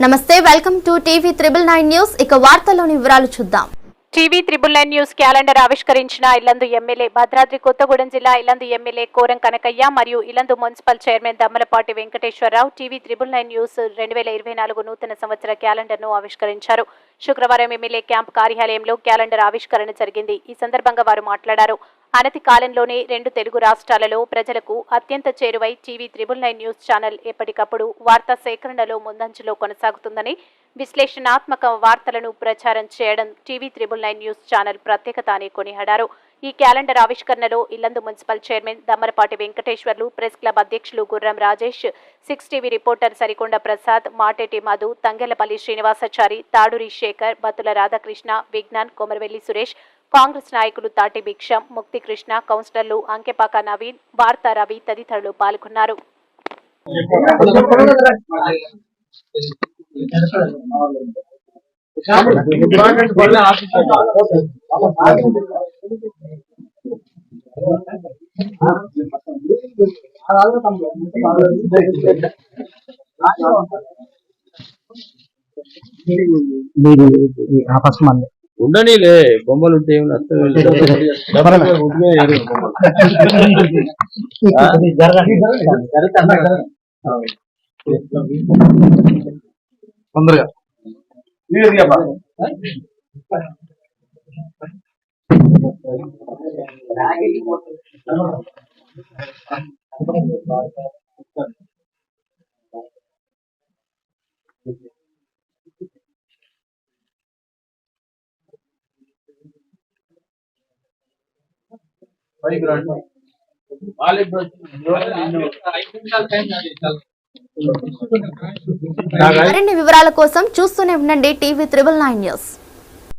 నమస్తే, welcome to TV 999 news. ఇక వార్తల్లోని వివరాలు చూద్దాం. టీవీ 999 న్యూస్ క్యాలెండర్ ఆవిష్కరించిన ఇల్లందు ఎమ్మెల్యే, భద్రాద్రి కొత్తగూడెం జిల్లా ఇల్లందు ఎమ్మెల్యే కోరం కనకయ్య మరియు Yellandu municipal chairman Dammalapati Venkateswararao TV 999 news 2024 నూతన సంవత్సర క్యాలెండర్ను ఆవిష్కరించారు. శుక్రవారం ఎమ్మెల్యే క్యాంప్ కార్యాలయంలో క్యాలెండర్ ఆవిష్కరణ జరిగింది. ఈ సందర్భంగా వారు మాట్లాడారు. అనతి కాలంలోనే 2 తెలుగు రాష్ట్రాలలో ప్రజలకు అత్యంత చేరువై టీవీ 999 న్యూస్ ఛానల్ ఎప్పటికప్పుడు వార్తా సేకరణలో ముందంజలో కొనసాగుతుందని, విశ్లేషణాత్మక వార్తలను ప్రచారం చేయడం టీవీ 999 న్యూస్ ఛానల్ ప్రత్యేకత అని కొనియాడారు. ఈ క్యాలెండర్ ఆవిష్కరణలో Yellandu municipal chairman Dammalapati Venkateswarlu, press club అధ్యక్షులు గుర్రం రాజేష్, 6 టీవీ రిపోర్టర్ సరికొండ ప్రసాద్, మాటేటి మధు, తంగెలపల్లి శ్రీనివాసాచారి, తాడూరి శేఖర్, బత్తుల రాధాకృష్ణ, విజ్ఞాన్, కొమరవెల్లి సురేష్, కాంగ్రెస్ నాయకులు తాటి భిక్షం, ముక్తి కృష్ణ, కౌన్సిలర్లు అంకెపాక నవీన్, వార్తా రవి తదితరులు పాల్గొన్నారు. ఉండనీలే, బొమ్మలు ఉంటే తొందరగా మరిన్ని వివరాల కోసం చూస్తూనే ఉండండి టీవీ 999 న్యూస్.